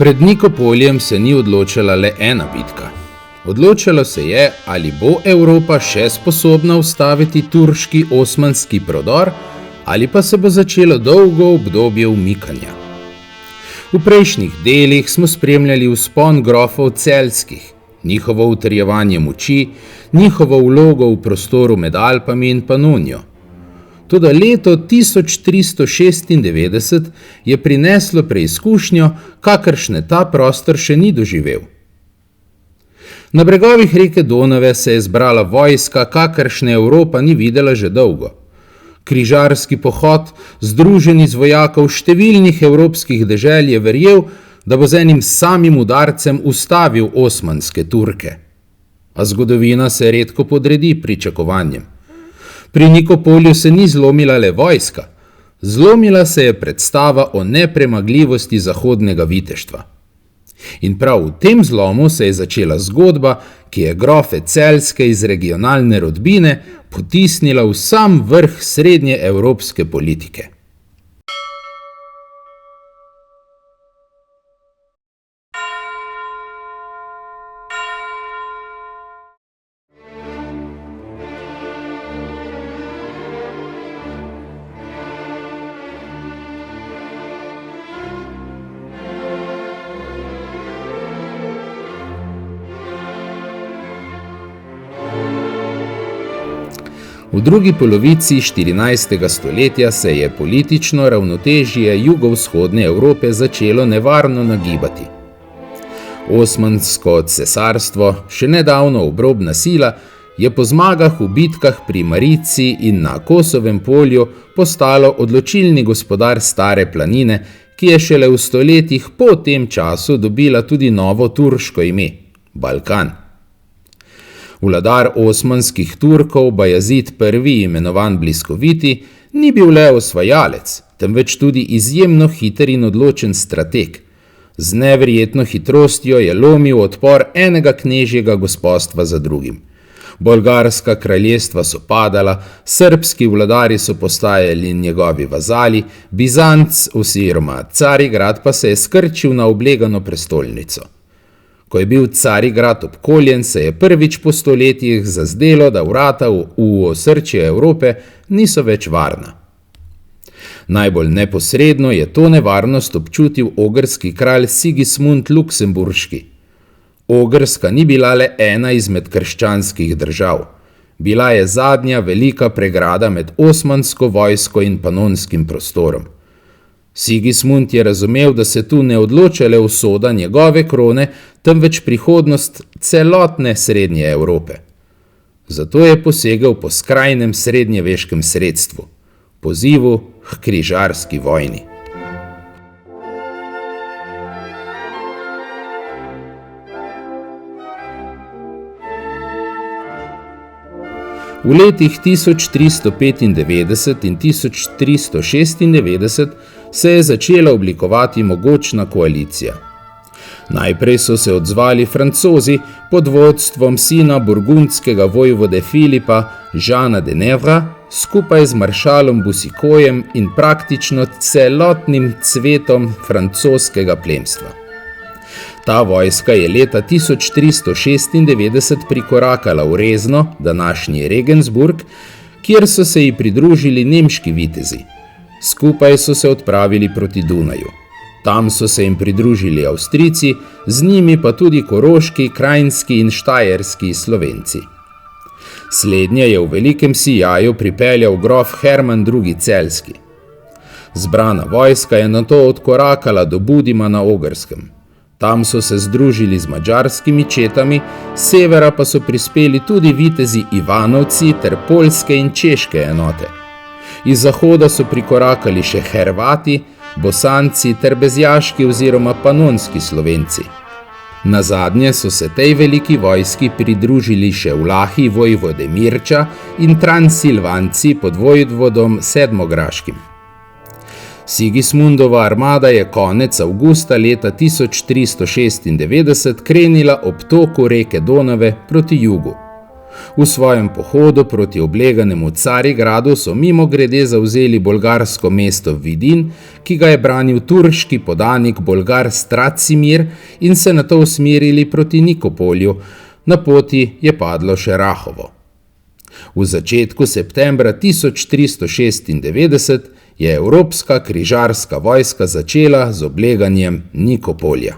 Pred Nikopoljem se ni odločala le ena bitka. Odločalo se je, ali bo Evropa še sposobna ustaviti turški osmanski prodor, ali pa se bo začelo dolgo obdobje umikanja. V prejšnjih delih smo spremljali vzpon grofov celjskih, njihovo utrjevanje moči, njihovo vlogo v prostoru med Alpami in Panonijo. Toda leto 1396 je prineslo preizkušnjo, kakršne ta prostor še ni doživel. Na bregovih reke Donave se je zbrala vojska, kakršne Evropa ni videla že dolgo. Križarski pohod, združen iz vojakov številnih evropskih dežel, je verjel, da bo z enim samim udarcem ustavil osmanske Turke. A zgodovina se redko podredi pričakovanjem. Pri Nikopolju se ni zlomila le vojska, zlomila se je predstava o nepremagljivosti zahodnega viteštva. In prav v tem zlomu se je začela zgodba, ki je grofe celjske iz regionalne rodbine potisnila v sam vrh srednje evropske politike. V drugi polovici 14. stoletja se je politično ravnotežje jugovzhodne Evrope začelo nevarno nagibati. Osmansko cesarstvo, še nedavno obrobna sila, je po zmagah v bitkah pri Marici in na Kosovem polju postalo odločilni gospodar Stare planine, ki je šele v stoletjih po tem času dobila tudi novo turško ime – Balkan. Vladar osmanskih Turkov, Bajazid I, imenovan Bliskoviti, ni bil le osvajalec, temveč tudi izjemno hiter in odločen strateg. Z neverjetno hitrostjo je lomil odpor enega knežjega gospodstva za drugim. Bolgarska kraljestva so padala, srbski vladari so postajali njegovi vazali, Bizanc oziroma Carigrad pa se je skrčil na oblegano prestolnico. Ko je bil Carigrad obkoljen, se je prvič po stoletjih zazdelo, da vrata v osrčje Evrope niso več varna. Najbolj neposredno je to nevarnost občutil ogrski kralj Sigismund Luksemburški. Ogrska ni bila le ena izmed krščanskih držav. Bila je zadnja velika pregrada med osmansko vojsko in panonskim prostorom. Sigismund je razumel, da se tu ne odloča le usoda njegove krone, temveč prihodnost celotne srednje Evrope. Zato je posegel po skrajnem srednjeveškem sredstvu – pozivu k križarski vojni. V letih 1395 in 1396 se je začela oblikovati mogočna koalicija. Najprej so se odzvali Francozi pod vodstvom sina burgundskega vojvode Filipa, Jeana de Nevra, skupaj z maršalom Boucicaultom in praktično celotnim cvetom francoskega plemstva. Ta vojska je leta 1396 prikorakala v Rezno, današnji Regensburg, kjer so se ji pridružili nemški vitezi. Skupaj so se odpravili proti Dunaju. Tam so se jim pridružili Avstrijci, z njimi pa tudi koroški, krajinski in štajerski Slovenci. Slednje je v velikem sijaju pripeljal grof Herman II. Celjski. Zbrana vojska je nato odkorakala do Budima na Ogrskem. Tam so se združili z madžarskimi četami, s severa pa so prispeli tudi vitezi Ivanovci ter poljske in češke enote. Iz zahoda so prikorakali še Hrvati, Bosanci ter bezjaški oziroma panonski Slovenci. Nazadnje so se tej veliki vojski pridružili še Vlahi vojvode Mirča in Transilvanci pod vojvodom Sedmograškim. Sigismundova armada je konec avgusta leta 1396 krenila ob toku reke Donave proti jugu. V svojem pohodu proti obleganemu Carigradu so mimogrede zavzeli bolgarsko mesto Vidin, ki ga je branil turški podanik Bolgar Stracimir, in se nato usmerili proti Nikopolju. Na poti je padlo še Rahovo. V začetku septembra 1396 je evropska križarska vojska začela z obleganjem Nikopolja.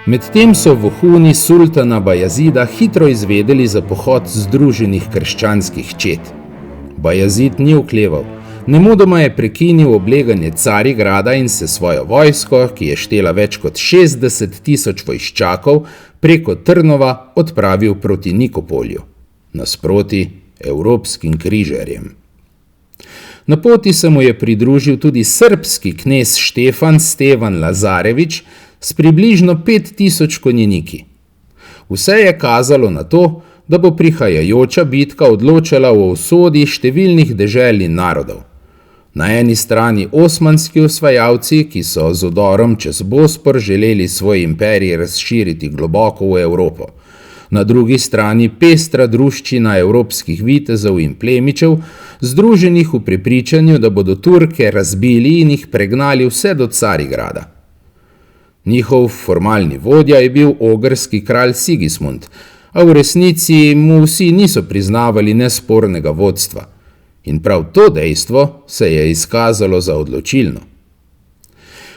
Medtem so vohuni sultana Bajazida hitro izvedeli za pohod združenih krščanskih čet. Bajazid ni okleval. Nemudoma je prekinil obleganje Carigrada in se svojo vojsko, ki je štela več kot 60.000 vojščakov, preko Trnova odpravil proti Nikopolju, nasproti evropskim križarjem. Na poti se mu je pridružil tudi srbski knez Štefan Stevan Lazarević s približno 5.000 konjeniki. Vse je kazalo na to, da bo prihajajoča bitka odločala o usodi številnih dežel in narodov. Na eni strani osmanski osvajalci, ki so z udorom čez Bospor želeli svoj imperij razširiti globoko v Evropo. Na drugi strani pestra druščina evropskih vitezov in plemičev, združenih v prepričanju, da bodo Turke razbili in jih pregnali vse do Carigrada. Njihov formalni vodja je bil ogrski kralj Sigismund, a v resnici mu vsi niso priznavali nespornega vodstva. In prav to dejstvo se je izkazalo za odločilno.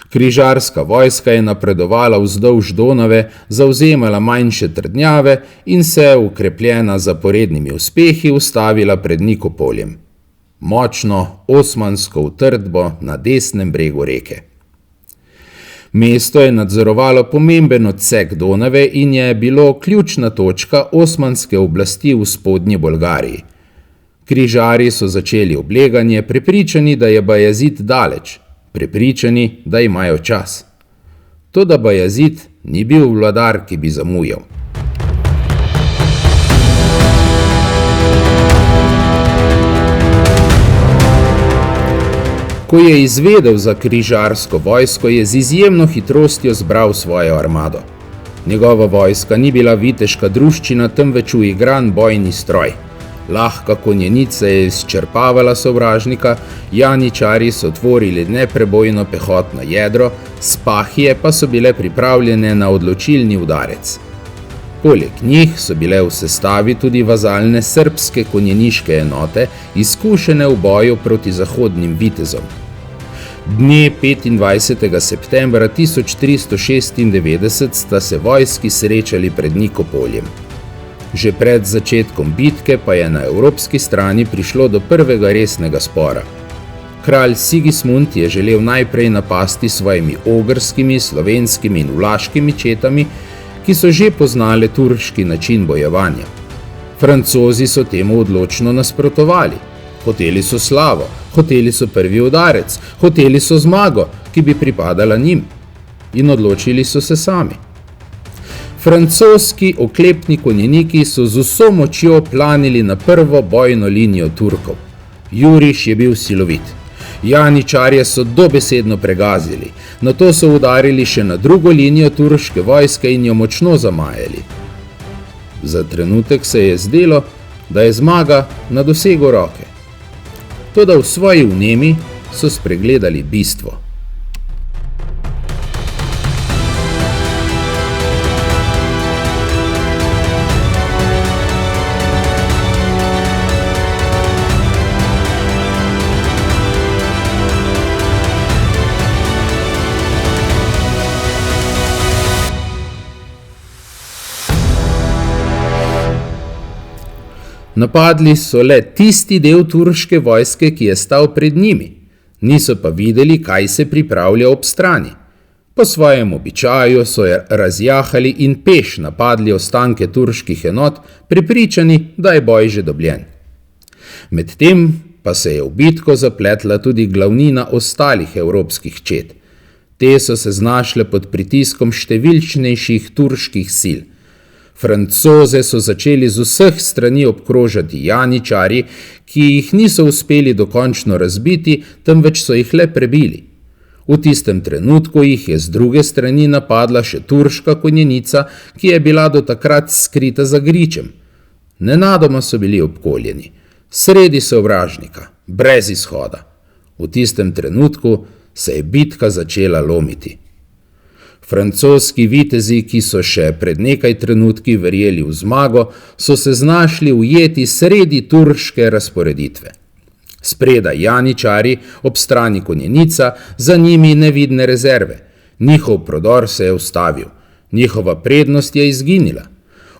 Križarska vojska je napredovala vzdolž Donave, zavzemala manjše trdnjave in se, ukrepljena zaporednimi uspehi, ustavila pred Nikopoljem. Močno osmansko utrdbo na desnem bregu reke. Mesto je nadzorovalo pomemben odsek Donave in je bilo ključna točka osmanske oblasti v spodnji Bolgariji. Križarji so začeli obleganje, prepričani, da je Bajazid daleč, prepričani, da imajo čas. Toda Bajazid ni bil vladar, ki bi zamujal. Ko je izvedel za križarsko vojsko, je z izjemno hitrostjo zbral svojo armado. Njegova vojska ni bila viteška druščina, temveč uigran bojni stroj. Lahka konjenica je izčrpavala sovražnika, janičarji so tvorili neprebojno pehotno jedro, spahije pa so bile pripravljene na odločilni udarec. Poleg njih so bile v sestavi tudi vazalne srbske konjeniške enote, izkušene v boju proti zahodnim vitezom. Dne 25. septembra 1396 sta se vojski srečali pred Nikopoljem. Že pred začetkom bitke pa je na evropski strani prišlo do prvega resnega spora. Kralj Sigismund je želel najprej napasti svojimi ogrskimi, slovenskimi in vlaškimi četami, ki so že poznale turški način bojevanja. Francozi so temu odločno nasprotovali. Hoteli so slavo, hoteli so prvi udarec, hoteli so zmago, ki bi pripadala njim. In odločili so se sami. Francoski oklepni konjeniki so z vso močjo planili na prvo bojno linijo Turkov. Juriš je bil silovit. Janičarje so dobesedno pregazili, nato so udarili še na drugo linijo turške vojske in jo močno zamajali. Za trenutek se je zdelo, da je zmaga na dosegu roke. Toda v svoji vnemi so spregledali bistvo. Napadli so le tisti del turške vojske, ki je stal pred njimi. Niso pa videli, kaj se pripravlja ob strani. Po svojem običaju so razjahali in peš napadli ostanke turških enot, prepričani, da je boj že dobljen. Medtem pa se je v bitko zapletla tudi glavnina ostalih evropskih čet. Te so se znašle pod pritiskom številčnejših turških sil. Francoze so začeli z vseh strani obkrožati janičarji, ki jih niso uspeli dokončno razbiti, temveč so jih le prebili. V tistem trenutku jih je z druge strani napadla še turška konjenica, ki je bila do takrat skrita za gričem. Nenadoma so bili obkoljeni, sredi sovražnika, brez izhoda. V tistem trenutku se je bitka začela lomiti. Francoski vitezi, ki so še pred nekaj trenutki verjeli v zmago, so se znašli ujeti sredi turške razporeditve. Spredaj janičari, ob strani konjenica, za njimi nevidne rezerve. Njihov prodor se je ustavil. Njihova prednost je izginila.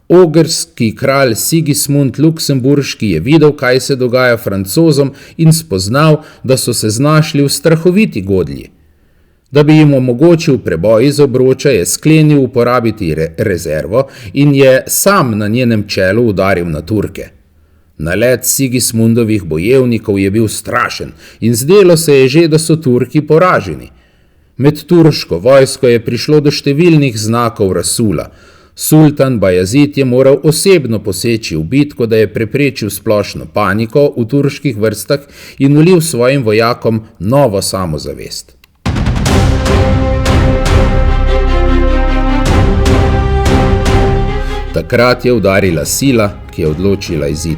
Ogrski kralj Sigismund Luksemburški je videl, kaj se dogaja Francozom in spoznal, da so se znašli v strahoviti godlji. Da bi jim omogočil preboj iz obroča, je sklenil uporabiti rezervo in je sam na njenem čelu udaril na Turke. Nalet Sigismundovih bojevnikov je bil strašen in zdelo se je že, da so Turki poraženi. Med turško vojsko je prišlo do številnih znakov rasula. Sultan Bajazid je moral osebno poseči v bitko, da je preprečil splošno paniko v turških vrstah in vlil svojim vojakom novo samozavest. Takrat je udarila sila, ki je odločila izid.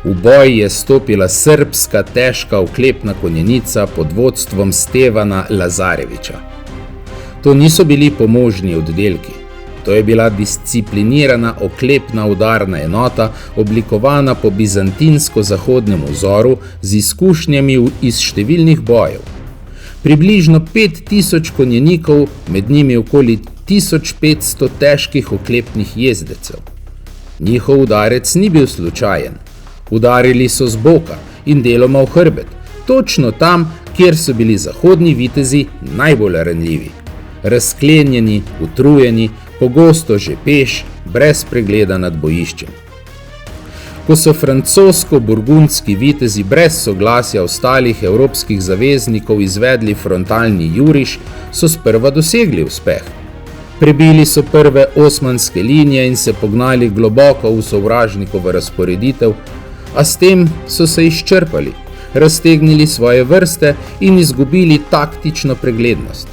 V boj je stopila srbska težka oklepna konjenica pod vodstvom Stevana Lazarevića. To niso bili pomožni oddelki. To je bila disciplinirana oklepna udarna enota, oblikovana po bizantinsko-zahodnem vzoru z izkušnjami iz številnih bojev. Približno 5000 konjenikov, med njimi okoli 1500 težkih oklepnih jezdecev. Njihov udarec ni bil slučajen. Udarili so z boka in deloma v hrbet, točno tam, kjer so bili zahodni vitezi najbolj ranljivi. Razklenjeni, utrujeni, pogosto že peš, brez pregleda nad bojiščem. Ko so francosko-burgundski vitezi brez soglasja ostalih evropskih zaveznikov izvedli frontalni juriš, so sprva dosegli uspeh. Prebili so prve osmanske linije in se pognali globoko v sovražnikovo razporeditev, a s tem so se izčrpali, raztegnili svoje vrste in izgubili taktično preglednost.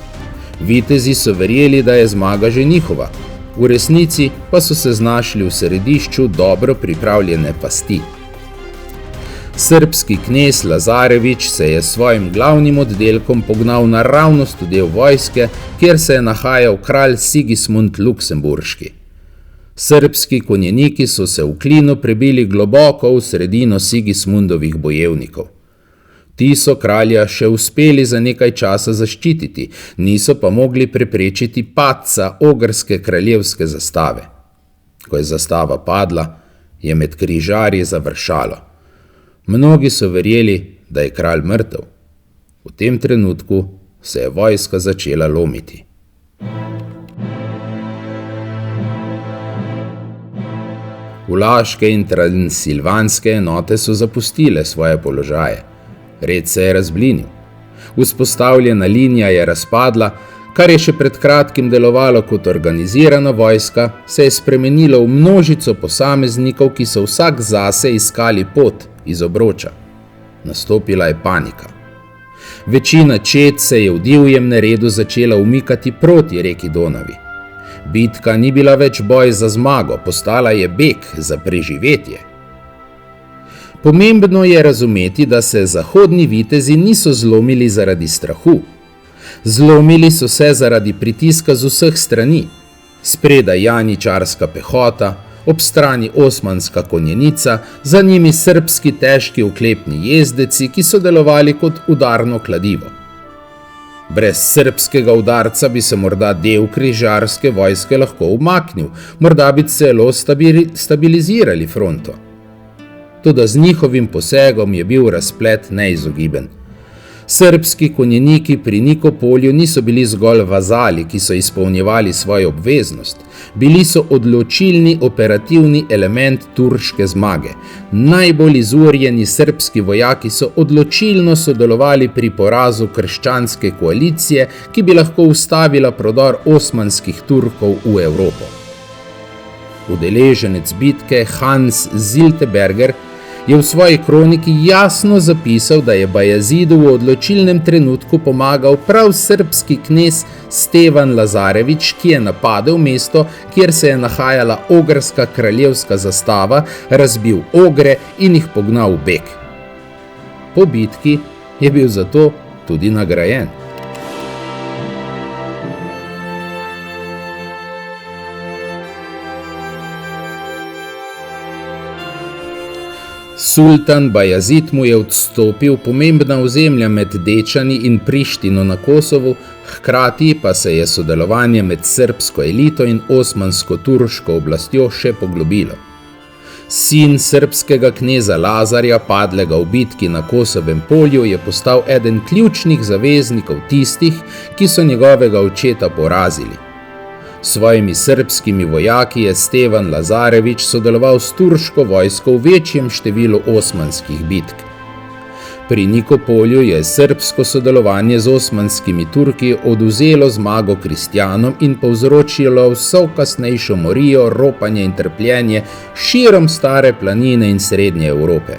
Vitezi so verjeli, da je zmaga že njihova, v resnici pa so se znašli v središču dobro pripravljene pasti. Srbski knez Lazarević se je svojim glavnim oddelkom pognal naravnost v del vojske, kjer se je nahajal kralj Sigismund Luksemburški. Srbski konjeniki so se v klinu prebili globoko v sredino Sigismundovih bojevnikov. Ti so kralja še uspeli za nekaj časa zaščititi, niso pa mogli preprečiti padca ogrske kraljevske zastave. Ko je zastava padla, je med križarji završalo. Mnogi so verjeli, da je kralj mrtev. V tem trenutku se je vojska začela lomiti. Vlaške in transilvanske enote so zapustile svoje položaje. Red se je razblinil. Vzpostavljena linija je razpadla, kar je še pred kratkim delovalo kot organizirana vojska, se je spremenilo v množico posameznikov, ki so vsak zase iskali pot iz obroča. Nastopila je panika. Večina čet se je v divjem neredu začela umikati proti reki Donavi. Bitka ni bila več boj za zmago, postala je beg za preživetje. Pomembno je razumeti, da se zahodni vitezi niso zlomili zaradi strahu. Zlomili so se zaradi pritiska z vseh strani. Spredaj janičarska pehota, ob strani osmanska konjenica, za njimi srbski težki oklepni jezdeci, ki so delovali kot udarno kladivo. Brez srbskega udarca bi se morda del križarske vojske lahko umaknil, morda bi celo stabilizirali fronto. Toda z njihovim posegom je bil razplet neizogiben. Srbski konjeniki pri Nikopolju niso bili zgolj vazali, ki so izpolnjevali svojo obveznost. Bili so odločilni operativni element turške zmage. Najbolj izurjeni srbski vojaki so odločilno sodelovali pri porazu krščanske koalicije, ki bi lahko ustavila prodor osmanskih Turkov v Evropo. Udeleženec bitke Hans Zilteberger je v svoji kroniki jasno zapisal, da je Bajazidu v odločilnem trenutku pomagal prav srbski knez Stevan Lazarević, ki je napadel mesto, kjer se je nahajala ogrska kraljevska zastava, razbil ogre in jih pognal v beg. Po bitki je bil zato tudi nagrajen. Sultan Bajazid mu je odstopil pomembna ozemlja med Dečani in Prištino na Kosovu, hkrati pa se je sodelovanje med srbsko elito in osmansko-turško oblastjo še poglobilo. Sin srbskega kneza Lazarja, padlega v bitki na Kosovem polju, je postal eden ključnih zaveznikov tistih, ki so njegovega očeta porazili. S svojimi srbskimi vojaki je Stevan Lazarević sodeloval s turško vojsko v večjem številu osmanskih bitk. Pri Nikopolju je srbsko sodelovanje z osmanskimi Turki odvzelo zmago kristjanom in povzročilo vso kasnejšo morijo, ropanje in trpljenje širom Stare planine in Srednje Evrope.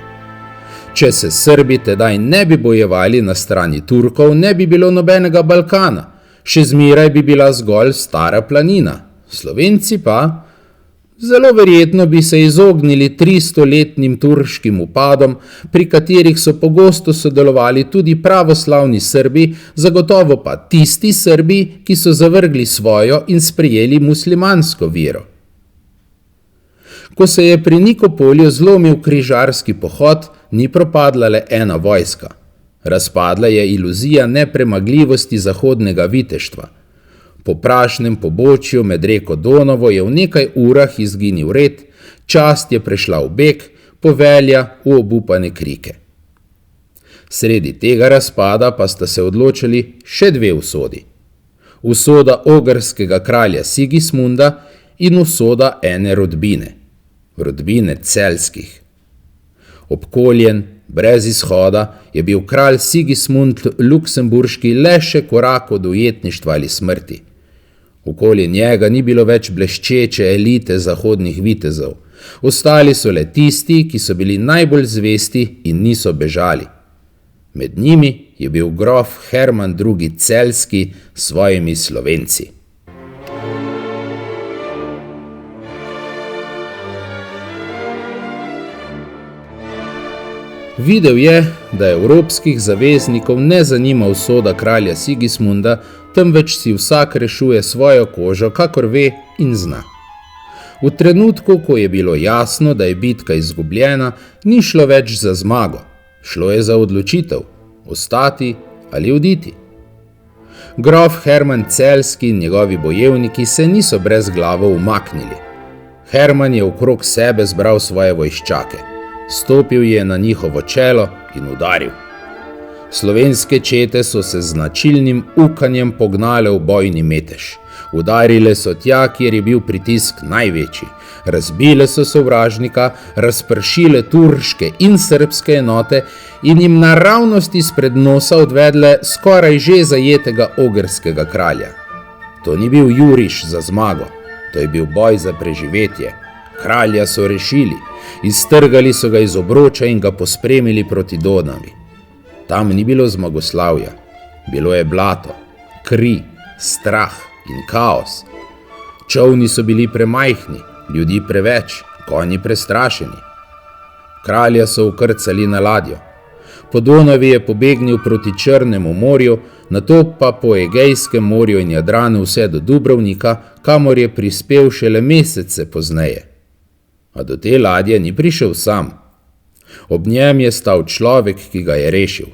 Če se Srbi tedaj ne bi bojevali na strani Turkov, ne bi bilo nobenega Balkana. Še zmeraj bi bila zgolj Stara planina. Slovenci pa zelo verjetno bi se izognili 300-letnim turškim upadom, pri katerih so pogosto sodelovali tudi pravoslavni Srbi, zagotovo pa tisti Srbi, ki so zavrgli svojo in sprejeli muslimansko vero. Ko se je pri Nikopolju zlomil križarski pohod, ni propadla le ena vojska. Razpadla je iluzija nepremagljivosti zahodnega viteštva. Po prašnem pobočju med reko Donovo je v nekaj urah izginil red, čast je prešla v beg, povelja v obupane krike. Sredi tega razpada pa sta se odločili še dve usodi. Usoda ogrskega kralja Sigismunda in usoda ene rodbine, rodbine Celjskih. Obkoljen, brez izhoda, je bil kralj Sigismund Luksemburški le še korak od ujetništva ali smrti. Okoli njega ni bilo več bleščeče elite zahodnih vitezov. Ostali so le tisti, ki so bili najbolj zvesti in niso bežali. Med njimi je bil grof Herman II. Celjski s svojimi Slovenci. Videl je, da evropskih zaveznikov ne zanima usoda kralja Sigismunda, temveč si vsak rešuje svojo kožo, kakor ve in zna. V trenutku, ko je bilo jasno, da je bitka izgubljena, ni šlo več za zmago. Šlo je za odločitev, ostati ali oditi. Grof Herman Celjski in njegovi bojevniki se niso brezglavo umaknili. Herman je okrog sebe zbral svoje vojščake. Stopil je na njihovo čelo in udaril. Slovenske čete so se z značilnim ukanjem pognale v bojni metež. Udarile so tja, kjer je bil pritisk največji. Razbile so sovražnika, razpršile turške in srbske enote in jim naravnost izpred nosa odvedle skoraj že zajetega ogrskega kralja. To ni bil juriš za zmago, to je bil boj za preživetje. Kralja so rešili, iztrgali so ga iz obroča in ga pospremili proti Donavi. Tam ni bilo zmagoslavja, bilo je blato, kri, strah in kaos. Čolni so bili premajhni, ljudi preveč, konji prestrašeni. Kralja so ukrcali na ladjo. Po Donavi je pobegnil proti Črnemu morju, nato pa po Egejskem morju in Jadranu vse do Dubrovnika, kamor je prispel šele mesece pozneje. A do te ladje ni prišel sam. Ob njem je stal človek, ki ga je rešil.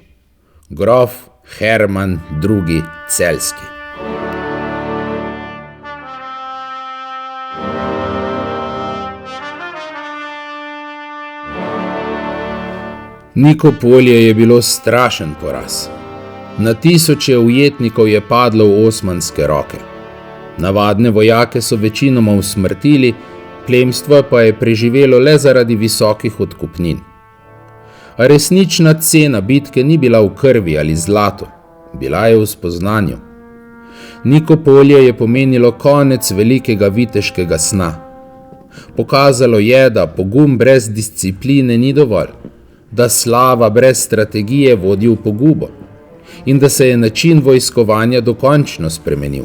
Grof Herman II. Celjski. Nikopolje je bilo strašen poraz. Na tisoče ujetnikov je padlo v osmanske roke. Navadne vojake so večinoma usmrtili, plemstvo pa je preživelo le zaradi visokih odkupnin. A resnična cena bitke ni bila v krvi ali zlatu, bila je v spoznanju. Nikopolje je pomenilo konec velikega viteškega sna. Pokazalo je, da pogum brez discipline ni dovolj, da slava brez strategije vodi v pogubo in da se je način vojskovanja dokončno spremenil.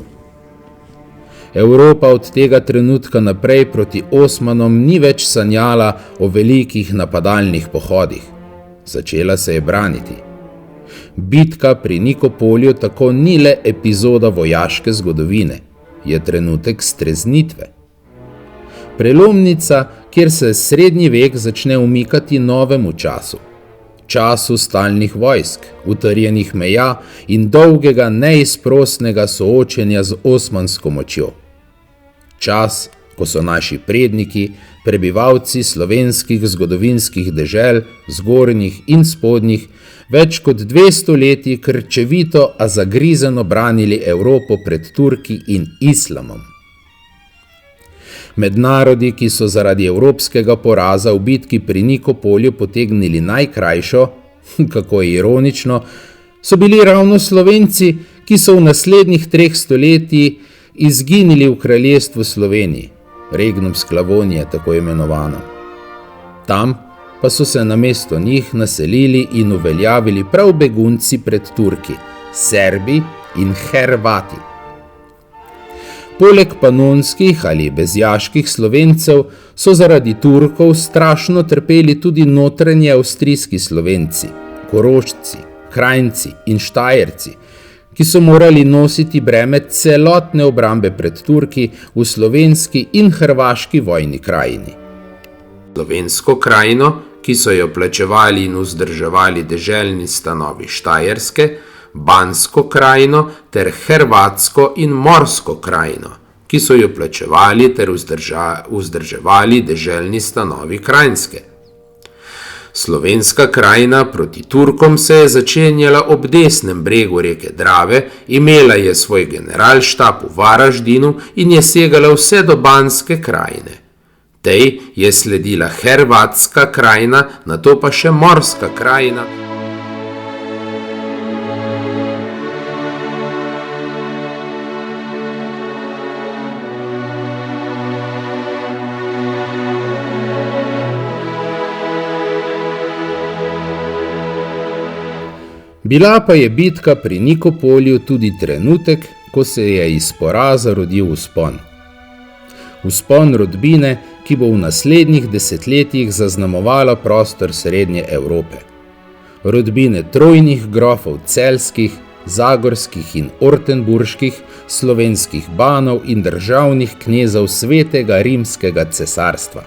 Evropa od tega trenutka naprej proti Osmanom ni več sanjala o velikih napadalnih pohodih. Začela se je braniti. Bitka pri Nikopolju tako ni le epizoda vojaške zgodovine, je trenutek streznitve. Prelomnica, kjer se srednji vek začne umikati novemu času. Času stalnih vojsk, utrjenih meja in dolgega neizprosnega soočenja z osmansko močjo. Čas, ko so naši predniki, prebivalci slovenskih zgodovinskih dežel, zgornjih in spodnjih, več kot 200 leti krčevito, a zagrizeno branili Evropo pred Turki in islamom. Med narodi, ki so zaradi evropskega poraza v bitki pri Nikopolju potegnili najkrajšo, kako je ironično, so bili ravno Slovenci, ki so v naslednjih 3 stoletjih izginili v kraljestvu Sloveniji, Regnum Sclavoniae tako imenovano. Tam pa so se namesto njih naselili in uveljavili prav begunci pred Turki, Serbi in Hrvati. Poleg panonskih ali bezjaških Slovencev so zaradi Turkov strašno trpeli tudi notranji avstrijski Slovenci, Korošci, Krajnci in Štajerci, ki so morali nositi breme celotne obrambe pred Turki v slovenski in hrvaški vojni krajini. Slovensko krajino, ki so jo plačevali in vzdrževali deželni stanovi Štajerske, Bansko krajino ter Hrvatsko in Morsko krajino, ki so jo plačevali ter vzdrževali deželni stanovi Krajinske. Slovenska krajina proti Turkom se je začenjala ob desnem bregu reke Drave, imela je svoj generalštab v Varaždinu in je segala vse do Banske krajine. Tej je sledila Hrvatska krajina, nato pa še Morska krajina. Bila pa je bitka pri Nikopolju tudi trenutek, ko se je iz poraza rodil vzpon. Vzpon rodbine, ki bo v naslednjih desetletjih zaznamovala prostor Srednje Evrope. Rodbine trojnih grofov celjskih, zagorskih in ortenburških, slovenskih banov in državnih knezov Svetega rimskega cesarstva.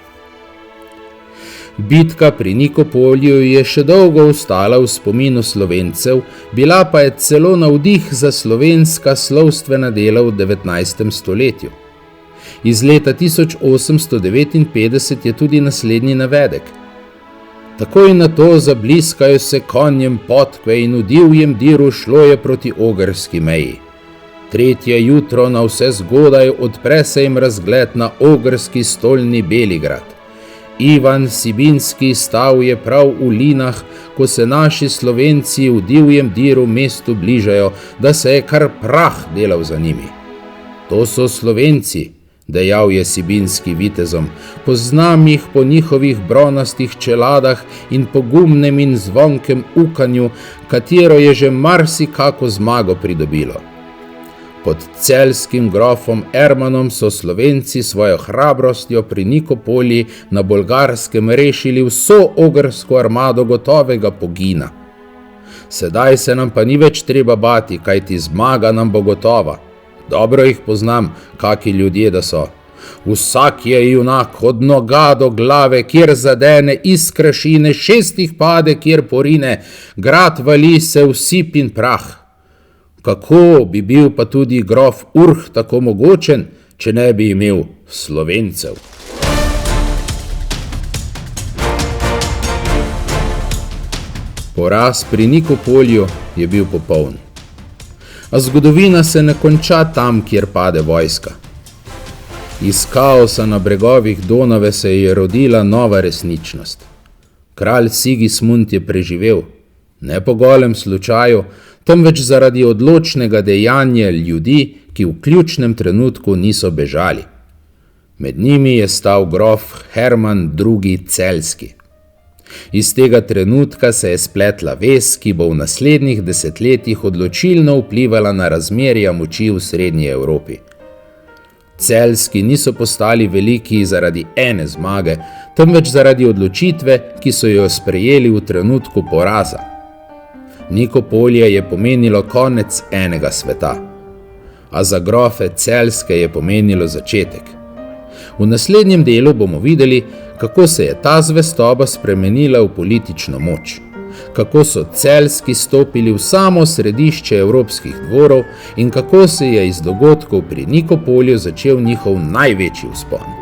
Bitka pri Nikopolju je še dolgo ostala v spominu Slovencev, bila pa je celo navdih za slovenska slovstvena dela v 19. stoletju. Iz leta 1859 je tudi naslednji navedek. Takoj na to zabliskajo se konjem potkve in v divjem diru šlo je proti ogrski meji. Tretje jutro na vse zgodaj odpre se jim razgled na ogrski stolni Beligrad. Ivan Sibinski stal je prav v Linah, ko se naši Slovenci v divjem diru mestu bližajo, da se je kar prah delal za njimi. To so Slovenci, dejal je Sibinski vitezom, poznam jih po njihovih bronastih čeladah in pogumnem in zvonkem ukanju, katero je že marsikako zmago pridobilo. Pod celjskim grofom Ermanom so Slovenci svojo hrabrostjo pri Nikopolji na Bolgarskem rešili vso ogrsko armado gotovega pogina. Sedaj se nam pa ni več treba bati, kajti zmaga nam bo gotova. Dobro jih poznam, kaki ljudje da so. Vsak je junak od noga do glave, kjer zadene iz krašine, 6 pade, kjer porine, grad vali se v sip in prah. Kako bi bil pa tudi grof Urh tako mogočen, če ne bi imel Slovencev? Poraz pri Nikopolju je bil popoln. A zgodovina se ne konča tam, kjer pade vojska. Iz kaosa na bregovih Donave se je rodila nova resničnost. Kralj Sigismund je preživel, ne po golem slučaju, temveč zaradi odločnega dejanja ljudi, ki v ključnem trenutku niso bežali. Med njimi je stal grof Herman II. Celjski. Iz tega trenutka se je spletla vez, ki bo v naslednjih desetletjih odločilno vplivala na razmerja moči v srednji Evropi. Celjski niso postali veliki zaradi ene zmage, temveč zaradi odločitve, ki so jo sprejeli v trenutku poraza. Nikopolje je pomenilo konec enega sveta, a za grofe Celjske je pomenilo začetek. V naslednjem delu bomo videli, kako se je ta zvestoba spremenila v politično moč, kako so Celjski stopili v samo središče evropskih dvorov in kako se je iz dogodkov pri Nikopolju začel njihov največji vzpon.